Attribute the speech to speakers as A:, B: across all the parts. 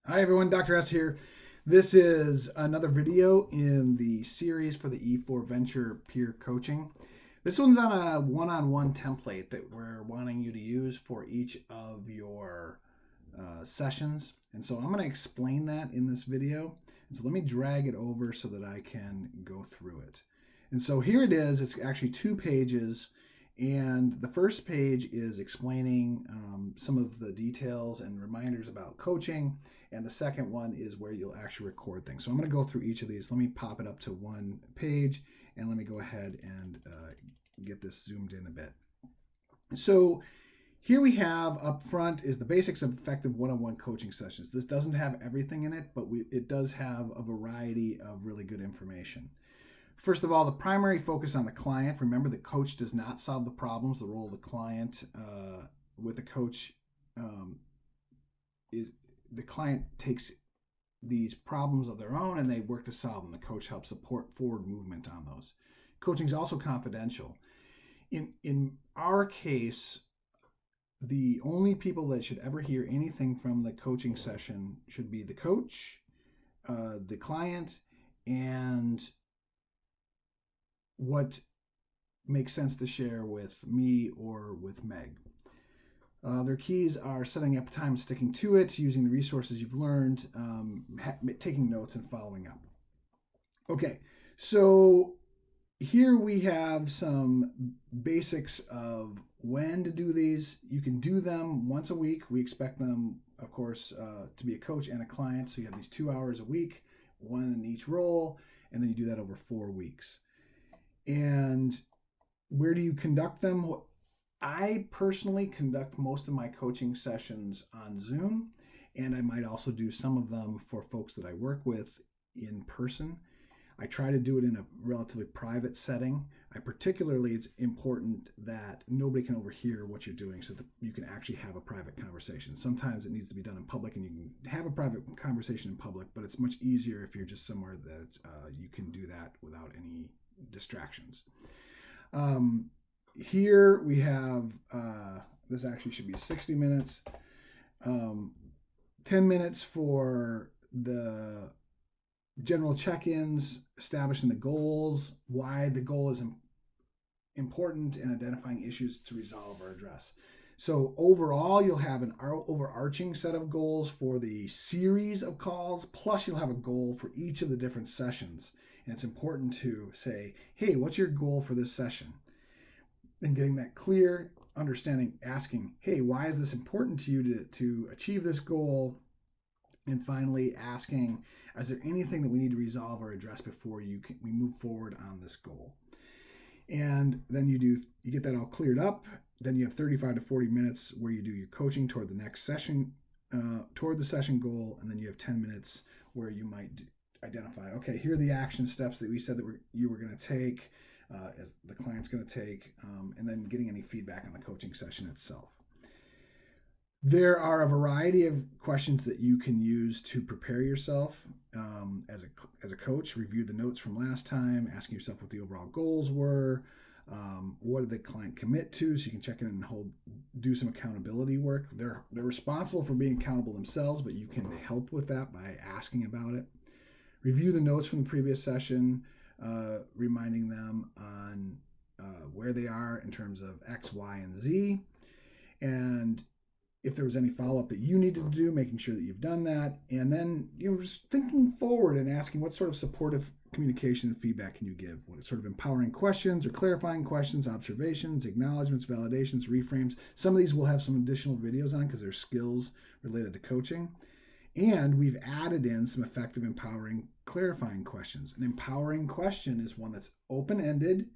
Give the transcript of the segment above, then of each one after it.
A: Hi everyone, Dr. S here. This is another video in the series for the E4 Venture Peer Coaching. This one's on a one-on-one template that we're wanting you to use for each of your sessions. And so I'm going to explain that in this video. And so let me drag it over so that I can go through it. And so here it is. It's actually 2 pages. And the first page is explaining some of the details and reminders about coaching. And the second one is where you'll actually record things. So I'm going to go through each of these. Let me pop it up to one page and let me go ahead and get this zoomed in a bit. So here we have up front is the basics of effective one-on-one coaching sessions. This doesn't have everything in it, but it does have a variety of really good information. First of all, the primary focus on the client. Remember, the coach does not solve the problems. The role of the client with the coach is the client takes these problems of their own and they work to solve them. The coach helps support forward movement on those. Coaching is also confidential. In our case, the only people that should ever hear anything from the coaching session should be the coach, the client, and what makes sense to share with me or with Meg. Their keys are setting up time, sticking to it, using the resources you've learned, taking notes, and following up. Okay, so here we have some basics of when to do these. You can do them once a week. We expect them, of course, to be a coach and a client. So you have these 2 hours a week, one in each role, and then you do that over 4 weeks. And where do you conduct them? I personally conduct most of my coaching sessions on Zoom, and I might also do some of them for folks that I work with in person. I try to do it in a relatively private setting. It's important that nobody can overhear what you're doing so that you can actually have a private conversation. Sometimes it needs to be done in public and you can have a private conversation in public, but it's much easier if you're just somewhere that you can do that without any distractions. Here we have, this actually should be 60 minutes, 10 minutes for the general check-ins, establishing the goals, why the goal is important, and identifying issues to resolve or address. So overall, you'll have an overarching set of goals for the series of calls, plus you'll have a goal for each of the different sessions. And it's important to say, hey, what's your goal for this session? And getting that clear, understanding, asking, hey, why is this important to you to achieve this goal? And finally, asking, is there anything that we need to resolve or address before we move forward on this goal? And then you get that all cleared up. Then you have 35 to 40 minutes where you do your coaching toward the next session, toward the session goal. And then you have 10 minutes where you might identify, okay, here are the action steps that we said that you were going to take, as the client's going to take, and then getting any feedback on the coaching session itself. There are a variety of questions that you can use to prepare yourself as a coach. Review the notes from last time, asking yourself what the overall goals were, what did the client commit to, so you can check in and do some accountability work. They're responsible for being accountable themselves, but you can help with that by asking about it. Review the notes from the previous session, reminding them on where they are in terms of X, Y, and Z. And if there was any follow-up that you needed to do, making sure that you've done that. And then just thinking forward and asking what sort of supportive communication and feedback can you give? What sort of empowering questions or clarifying questions, observations, acknowledgments, validations, reframes. Some of these will have some additional videos on because they're skills related to coaching. And we've added in some effective, empowering, clarifying questions. An empowering question is one that's open-ended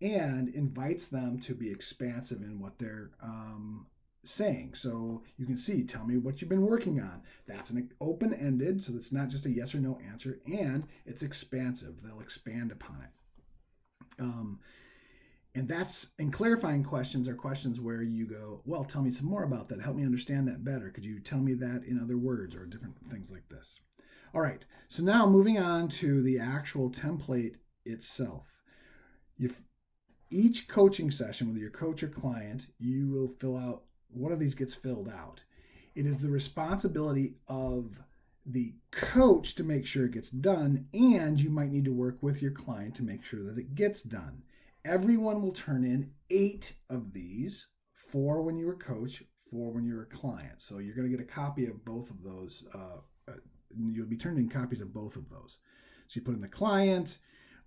A: and invites them to be expansive in what they're saying. So you can see, tell me what you've been working on. That's an open-ended, so it's not just a yes or no answer, and it's expansive. They'll expand upon it. And clarifying questions are questions where you go, well, tell me some more about that. Help me understand that better. Could you tell me that in other words, or different things like this? All right, so now moving on to the actual template itself. Each coaching session, whether you're coach or client, you will fill out, one of these gets filled out. It is the responsibility of the coach to make sure it gets done, and you might need to work with your client to make sure that it gets done. Everyone will turn in 8 of these, 4 when you were coach, 4 when you were client. So you're going to get a copy of both of those. You'll be turning in copies of both of those. So you put in the client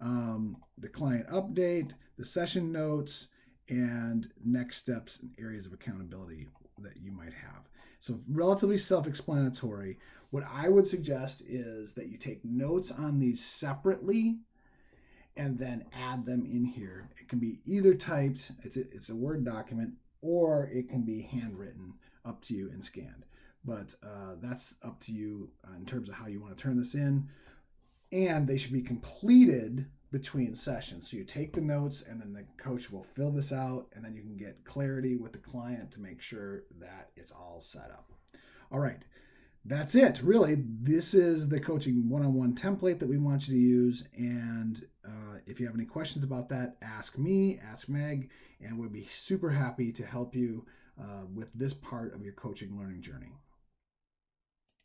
A: update, the session notes, and next steps and areas of accountability that you might have. So relatively self-explanatory. What I would suggest is that you take notes on these separately and then add them in here. It can be either typed, it's a Word document, or it can be handwritten, up to you, and scanned. But that's up to you in terms of how you want to turn this in. And they should be completed between sessions. So you take the notes, and then the coach will fill this out, and then you can get clarity with the client to make sure that it's all set up. All right, that's it. Really, this is the coaching one-on-one template that we want you to use. And if you have any questions about that, ask me, ask Meg, and we'll be super happy to help you with this part of your coaching learning journey.